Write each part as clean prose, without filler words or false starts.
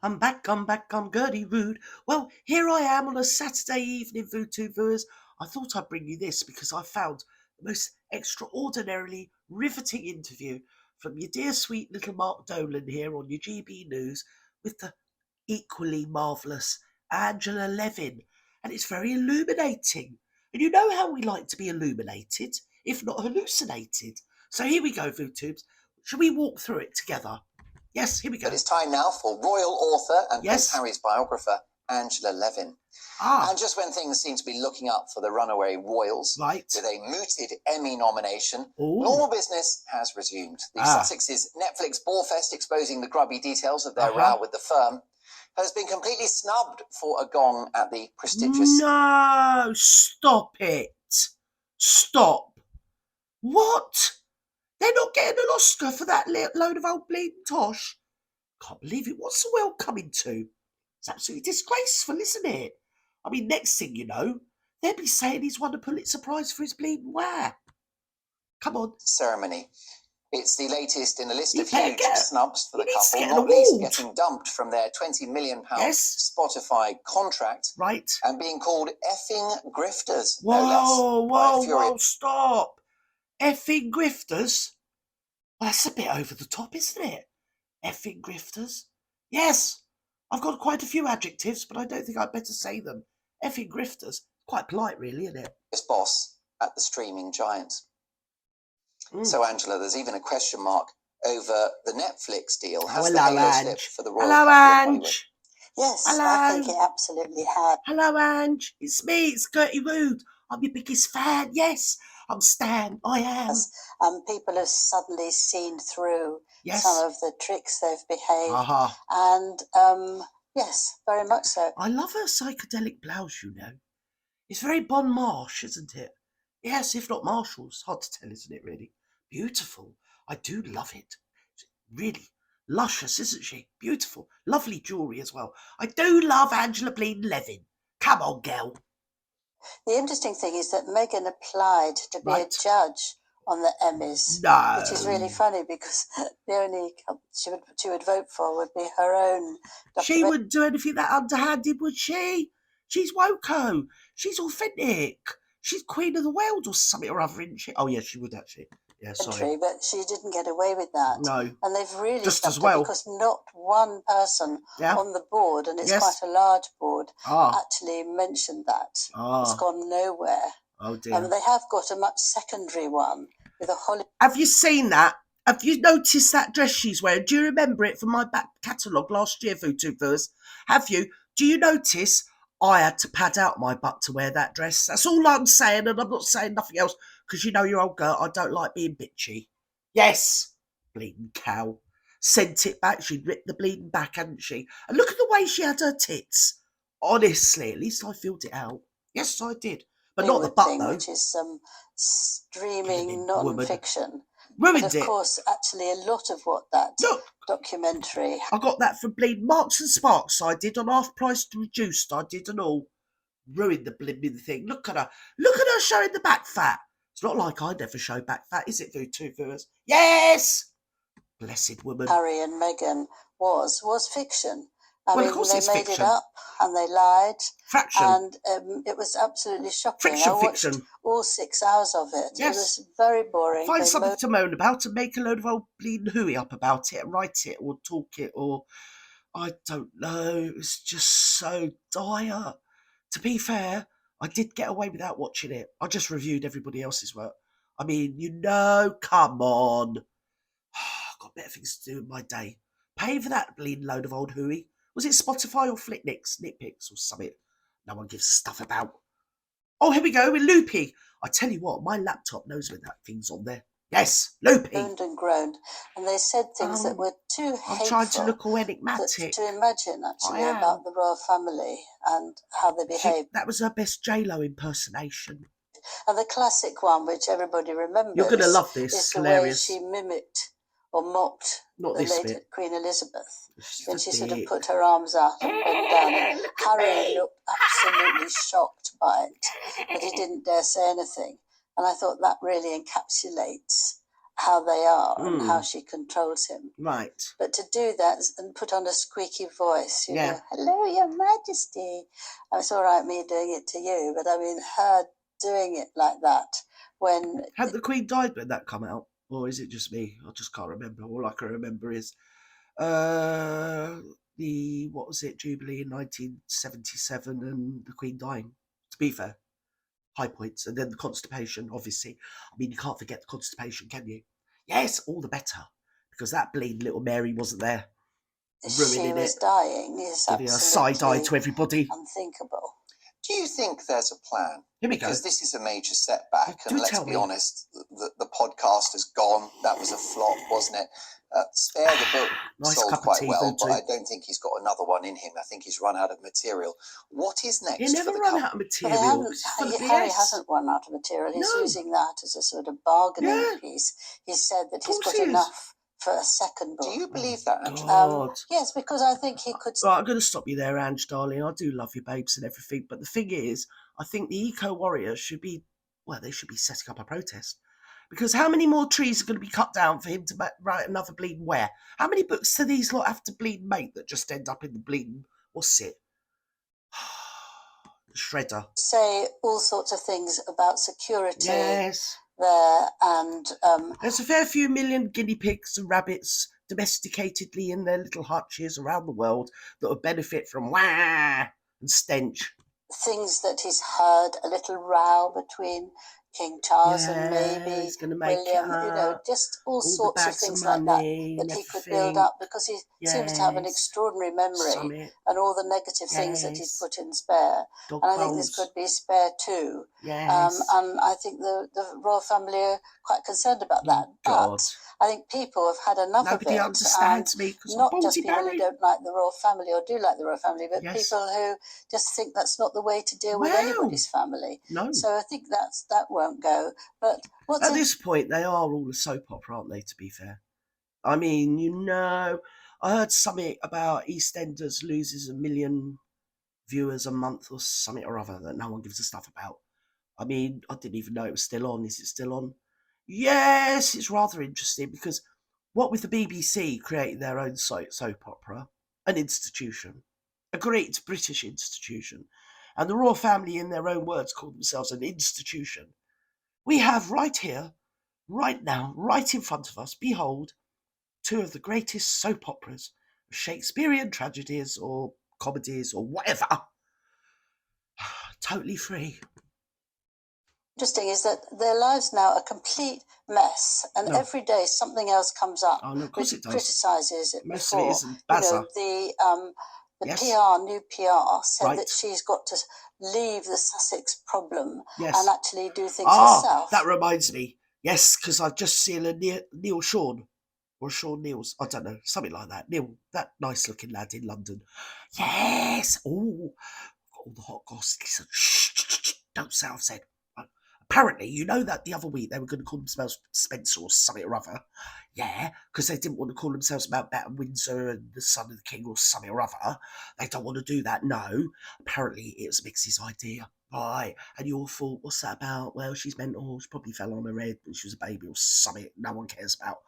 I'm back, I'm Gerty Rude. Well, here I am on a Saturday evening, VooTubers. I thought I'd bring you this because I found the most extraordinarily riveting interview from your dear sweet little Marc Dolan here on your GB News with the equally marvellous Angela Levin. And it's very illuminating. And you know how we like to be illuminated, if not hallucinated. So here we go, VooTubes. Shall we walk through it together? Yes, here we go. But it's time now for royal author and Prince Harry's biographer, Angela Levin. And just when things seem to be looking up for the runaway royals, with a mooted Emmy nomination, normal business has resumed. The Sussex's Netflix Ballfest, exposing the grubby details of their row with the firm, has been completely snubbed for a gong at the prestigious... No, stop it. Stop. What? They're not getting an Oscar for that load of old bleeding tosh? Can't believe it. What's the world coming to? It's absolutely disgraceful, isn't it? I mean, next thing you know, they'll be saying he's won a Pulitzer Prize for his bleeding wear. Come on. Ceremony. It's the latest in a list of huge snubs for the couple, not least getting dumped from their £20 million Spotify contract, and being called effing grifters, Whoa, stop. Effing grifters? Well, that's a bit over the top, isn't it? Effing grifters? Yes, I've got quite a few adjectives, but I don't think I'd better say them. Effing grifters. Quite polite, really, isn't it? This boss at the streaming giant. So, Angela, there's even a question mark over the Netflix deal. Has the halo slipped for the royal couple of Hollywood? Yes, I think it absolutely had. Hello, Ange. It's me. It's Gerty Rude. I'm your biggest fan. Yes, I'm Stan. I am. People have suddenly seen through some of the tricks they've behaved. And, yes, very much so. I love her psychedelic blouse, you know. It's very Bon Marche, isn't it? Yes, if not Marshall's. Hard to tell, isn't it, really? Beautiful. I do love it. Really luscious, isn't she? Beautiful. Lovely jewellery as well. I do love Angela Bleeding Levin. Come on, girl. The interesting thing is that Meghan applied to be a judge on the Emmys. No. Which is really funny because the only she would vote for would be her own documentary. She wouldn't do anything that underhanded, would she? She's WOKO. She's authentic. She's Queen of the World or something or other, isn't she? Oh, yeah, she would actually. Yeah, sorry. But she didn't get away with that. No. And they've really just as well. Because not one person on the board, and it's quite a large board, actually mentioned that. It's gone nowhere. Oh, dear. They have got a much secondary one with a Hollywood. Have you seen that? Have you noticed that dress she's wearing? Do you remember it from my back catalogue last year, VooTubers? Have you? Do you notice I had to pad out my butt to wear that dress? That's all I'm saying, and I'm not saying nothing else, because you know your old girl, I don't like being bitchy. Yes, bleeding cow. Sent it back. She'd ripped the bleeding back, hadn't she? And look at the way she had her tits. Honestly, at least I filled it out. Yes, I did. But not the butt, though. Which is some streaming non-fiction. Ruined but of course, actually, a lot of what that documentary... I got that from Bleeding Marks and Sparks, I did, on Half Price Reduced, I did, and all. Ruined the blimming thing. Look at her. Look at her showing the back fat. It's not like I never show back fat, is it, VooTubers? Yes! Blessed woman. Harry and Meghan was fiction. I mean, of course they made it up and they lied. Fraction. And it was absolutely shocking. I watched all 6 hours of it. Yes. It was very boring. Find something to moan about and make a load of old bleeding hooey up about it and write it or talk it or... I don't know. It was just so dire. To be fair, I did get away without watching it. I just reviewed everybody else's work. I mean, you know, come on. I've got better things to do in my day. Pay for that bleeding load of old hooey. Was it Spotify or Flicknicks, Nitpicks or something? No one gives a stuff about. Oh, here we go with Loopy. I tell you what, my laptop knows when that thing's on there. Yes, Loopy. Groaned and groaned. And they said things that were too hateful. I'm trying to look all enigmatic. To imagine, actually, about the royal family and how they behaved. That was her best J-Lo impersonation. And the classic one, which everybody remembers... You're going to love this. Is hilarious. The way she mimicked or mocked the late Queen Elizabeth. When she sort of put her arms out and bent down. And Harry looked absolutely shocked by it, but he didn't dare say anything. And I thought that really encapsulates how they are and how she controls him. Right. But to do that and put on a squeaky voice, you know, hello, Your Majesty. It's all right me doing it to you, but I mean her doing it like that when... Had the Queen died when that come out? Or is it just me? I just can't remember. All I can remember is the, what was it, Jubilee in 1977 and the Queen dying, to be fair. High points. And then the constipation, obviously. I mean, you can't forget the constipation, can you? Yes, all the better. Because that bleeding little Mary wasn't there. She was dying is giving a side eye to everybody. Unthinkable. Do you think there's a plan? Here we go. Because this is a major setback, and let's be honest, the podcast has gone. That was a flop, wasn't it? Spare the Book sold quite well, but I don't think he's got another one in him. I think he's run out of material. What is next? He never run out of material. Harry hasn't run out of material. He's using that as a sort of bargaining piece. He said that he's got enough for a second book. Do you believe that, Angela? Yes, because I think he could... Right, I'm going to stop you there, Ange, darling. I do love you, babes, and everything. But the thing is, I think the eco-warriors should be, well, they should be setting up a protest. Because how many more trees are going to be cut down for him to write another bleeding where? How many books do these lot have to bleed make that just end up in the bleeding, what's it? The shredder. Say all sorts of things about security. Yes. There and there's a fair few million guinea pigs and rabbits domesticatedly in their little hutches around the world that would benefit from wah and stench. Things that he's heard, a little row between King Charles and maybe William, you know, just all sorts of things like that he could build up, because he seems to have an extraordinary memory and all the negative things that he's put in Spare. And I think this could be Spare too. And I think the royal family are quite concerned about that. But I think people have had enough of it. Nobody understands me. Not just people who don't like the royal family or do like the royal family, but people who just think that's not the way to deal with anybody's family. No. So I think that won't go. But at this point, they are all a soap opera, aren't they, to be fair? I mean, you know, I heard something about EastEnders loses 1 million viewers a month or something or other that no one gives a stuff about. I mean, I didn't even know it was still on. Is it still on? Yes, it's rather interesting, because what with the BBC creating their own soap opera, an institution, a great British institution, and the royal family, in their own words, call themselves an institution, we have right here, right now, right in front of us, behold, two of the greatest soap operas, Shakespearean tragedies or comedies or whatever, totally free. Interesting is that their lives now are a complete mess, and every day something else comes up which criticises it. Mostly before. Isn't Baza. You know, the new PR said that she's got to leave the Sussex problem and actually do things herself. That reminds me. Yes, because I've just seen a Neil Sean, or Sean Neils, I don't know, something like that. Neil, that nice looking lad in London. Yes. Oh, all the hot goss. Listen, shh, don't say I've said. Apparently, you know that the other week they were going to call themselves Spencer or something or other. Yeah, because they didn't want to call themselves Mountbatten Windsor and the Son of the King or something or other. They don't want to do that, no. Apparently, it was Mixie's idea. Right, and your fault, what's that about? Well, she's mental, she probably fell on her head when she was a baby or something no one cares about.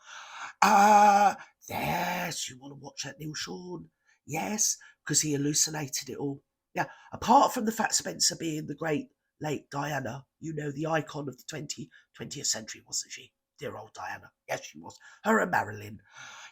Yes, you want to watch that Neil Sean? Yes, because he hallucinated it all. Yeah, apart from the fact Spencer being the great late Diana, you know, the icon of the 20th century, wasn't she? Dear old Diana. Yes, she was. Her and Marilyn.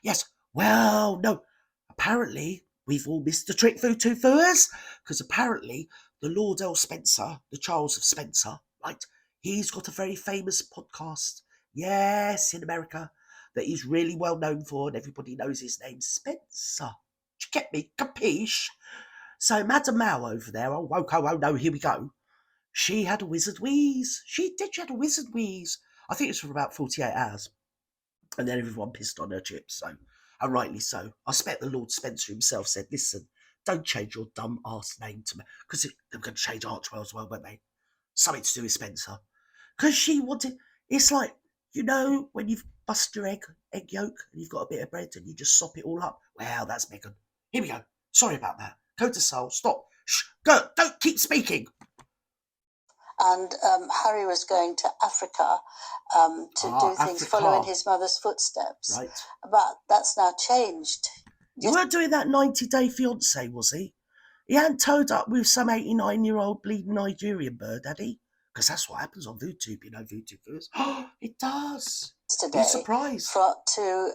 Yes, well, no. Apparently, we've all missed the trick, Foo-Foo-Fooers, because apparently the Lord L. Spencer, the Charles of Spencer, right, he's got a very famous podcast, yes, in America, that he's really well known for, and everybody knows his name, Spencer. Do you get me? Capiche? So Madame Mao over there, oh, WOKO, oh no, here we go. She had a wizard wheeze. She had a wizard wheeze. I think it's for about 48 hours. And then everyone pissed on her chips, so, and rightly so. I expect the Lord Spencer himself said, listen, don't change your dumb ass name to me. Because they're going to change Archwell as well, won't they? Something to do with Spencer. Because she wanted, it's like, you know, when you've bust your egg yolk and you've got a bit of bread and you just sop it all up. Well, that's Meghan. Here we go. Sorry about that. Go to Soul. Stop. Shh. Go. Don't keep speaking. And Harry was going to Africa to do things following his mother's footsteps. Right. But that's now changed. You weren't doing that 90-day fiancé, was he? He hadn't towed up with some 89-year-old bleeding Nigerian bird, had he? Because that's what happens on VooTube, you know, VooTube viewers. Oh, it does. Today, you're surprised. To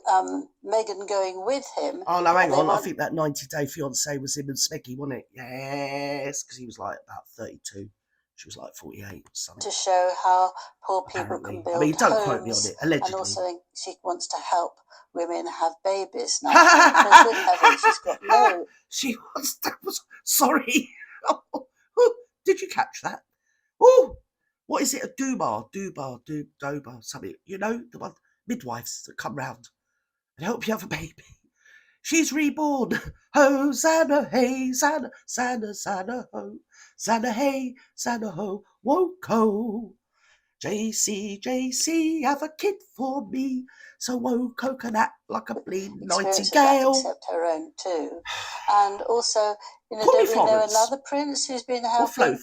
Meghan going with him. Oh, no, hang on. I think that 90-day fiancé was him and Smeggy, wasn't it? Yes, because he was like about 32. She was like 48 or something. To show how poor people can build homes. Don't quote me on it, allegedly. And also she wants to help women have babies now. Because good heavens, she's got no... She was... Sorry. Did you catch that? Oh, what is it? A Dobar, something. You know, the one midwives that come round and help you have a baby. She's reborn. Hosanna, hey, Zanna, Zanna, Zanna, ho. Zanna, hey, Zanna, ho. WOKO. JC, have a kid for me. So WOKO can act like a bleeding nightingale. Except her own too. And also, you know, don't we know another prince who's been helping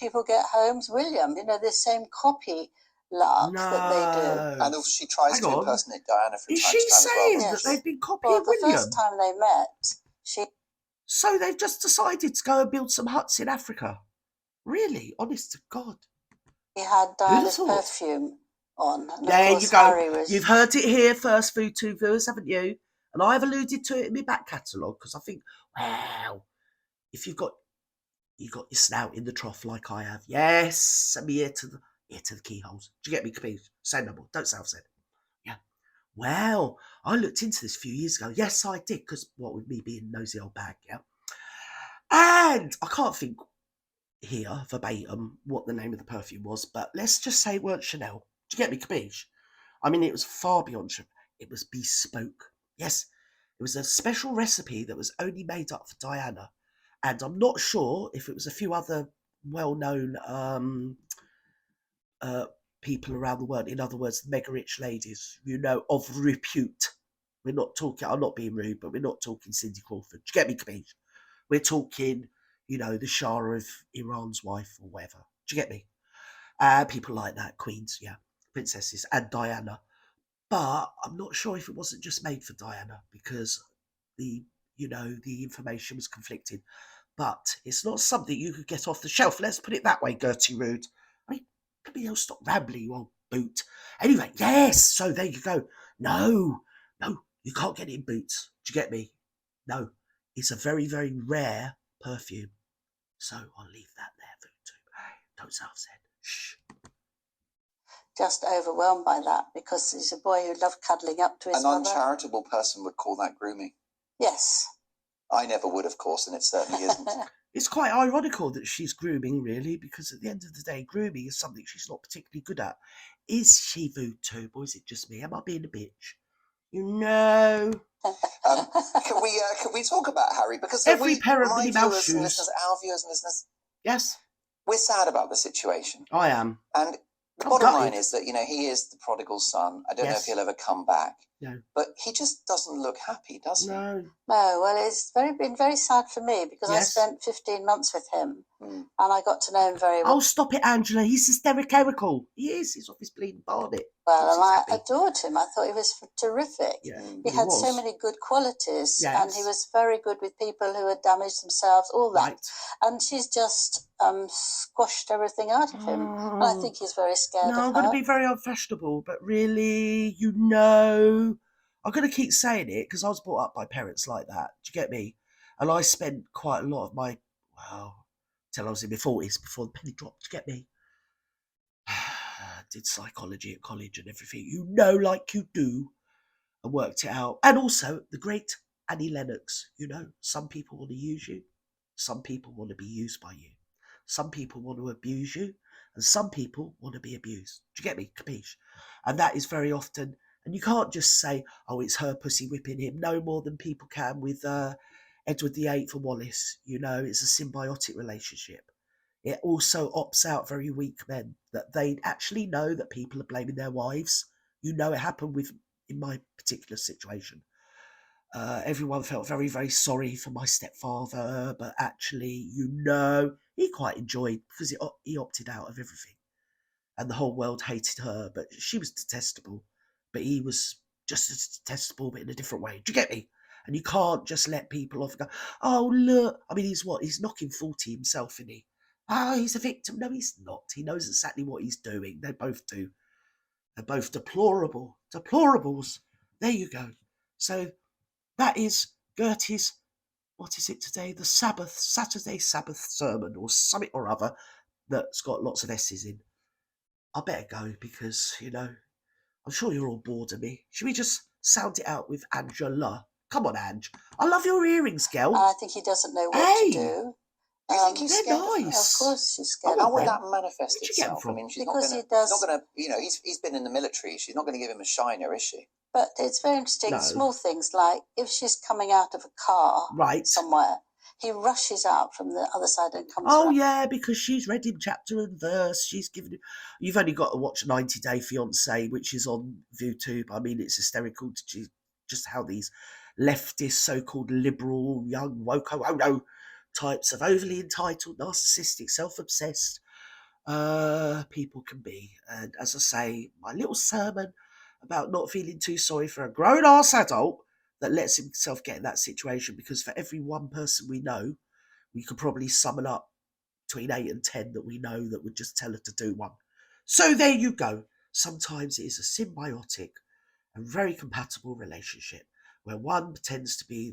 people get homes? William, you know, this same copy lark that they do. And if she tries to impersonate Diana from time to time as well. Is she saying that they've been copying William? The first time they met, So they've just decided to go and build some huts in Africa? Really? Honest to God. He had Diana's perfume on. And there of course, you go. Harry was... You've heard it here first, VooTube viewers, haven't you? And I've alluded to it in my back catalogue because I think, wow, if you've got your snout in the trough like I have, yes, send me ear to the keyholes. Do you get me, please? Say no more. Don't self-said. Yeah. Wow, I looked into this a few years ago. Yes, I did, because what with me being nosy old bag, yeah. And I can't think here verbatim what the name of the perfume was, but let's just say it weren't Chanel. Do you get me, capiche? I mean, it was far beyond Chanel. It was bespoke. Yes, it was a special recipe that was only made up for Diana, and I'm not sure if it was a few other well-known people around the world. In other words, mega rich ladies, you know, of repute. We're not talking, I'm not being rude, but we're not talking Cindy Crawford. Do you get me, capiche? We're talking, you know, the Shah of Iran's wife or whatever. Do you get me? People like that, queens, yeah, princesses, and Diana. But I'm not sure if it wasn't just made for Diana because the information was conflicted. But it's not something you could get off the shelf. Let's put it that way, Gerty Rude. I mean, maybe you'll stop rambling, you old boot. Anyway, yes, so there you go. No, you can't get it in Boots. Do you get me? No, it's a very, very rare perfume. So I'll leave that there for you too. Don't self-said. Shh. Just overwhelmed by that because he's a boy who loved cuddling up to his mother. An uncharitable person would call that grooming. Yes. I never would, of course, and it certainly isn't. It's quite ironical that she's grooming, really, because at the end of the day, grooming is something she's not particularly good at. Is she VooTube, or is it just me? Am I being a bitch? You know. Can we talk about Harry? Because every parent with mouse shoes. Our viewers and listeners. Yes. We're sad about the situation. I am. And the bottom line is that, you know, he is the prodigal son. I don't know if he'll ever come back. No. But he just doesn't look happy, does he? No. No, well, it's been very sad for me because I spent 15 months with him and I got to know him very well. Oh, stop it, Angela. He's hysterical. He is. He's off his bleeding barnet. Well, and I adored him. I thought he was terrific. Yeah, he had so many good qualities and he was very good with people who had damaged themselves, all that. Right. And she's just squashed everything out of him. And I think he's very scared of her. I'm going to be very unfashionable, but really, you know, I'm going to keep saying it because I was brought up by parents like that. Do you get me? And I spent quite a lot of my, till I was in my 40s before the penny dropped. Do you get me? Did psychology at college and everything, you know, like you do, and worked it out. And also the great Annie Lennox, you know, some people want to use you, some people want to be used by you, some people want to abuse you, and some people want to be abused. Do you get me? Capiche? And that is very often, and you can't just say, oh, it's her pussy whipping him, no more than people can with Edward VIII and Wallace. You know, it's a symbiotic relationship. It also opts out very weak men that they actually know that people are blaming their wives. You know, it happened in my particular situation. Everyone felt very, very sorry for my stepfather, but actually, he quite enjoyed, because he opted out of everything. And the whole world hated her, but she was detestable. But he was just as detestable, but in a different way. Do you get me? And you can't just let people off and go, oh, look. I mean, he's knocking 40 himself, isn't he? Oh, he's a victim. No, he's not. He knows exactly what he's doing. They both do. They're both deplorable. Deplorables. There you go. So that is Gerty's, what is it today? The Saturday Sabbath sermon or something or other that's got lots of S's in. I better go because, I'm sure you're all bored of me. Should we just sound it out with Angela? Come on, Ange. I love your earrings, girl. I think he doesn't know what to do. You think he's scared nice. Of course she's scared. How will that manifest itself? I mean, she's not going to, he's been in the military. She's not going to give him a shiner, is she? But it's very interesting. No. Small things like if she's coming out of a car somewhere, he rushes out from the other side and comes around. Yeah, because she's read him chapter and verse. She's given him... You've only got to watch 90 Day Fiancé, which is on YouTube. I mean, it's hysterical to just how these leftist, so-called liberal, young WOKO types of overly entitled, narcissistic, self-obsessed people can be. And as I say, my little sermon about not feeling too sorry for a grown-ass adult that lets himself get in that situation, because for every one person we know, we could probably summon up between 8 and 10 that we know that would just tell her to do one. So there you go. Sometimes it is a symbiotic and very compatible relationship where one pretends to be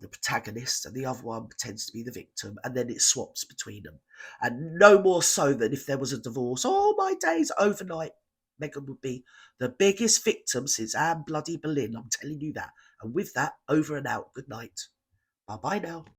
the protagonist and the other one pretends to be the victim, and then it swaps between them. And no more so than if there was a divorce. Oh, my days, overnight, Meghan would be the biggest victim since Anne bloody Boleyn, I'm telling you that. And with that, over and out. Good night. Bye-bye now.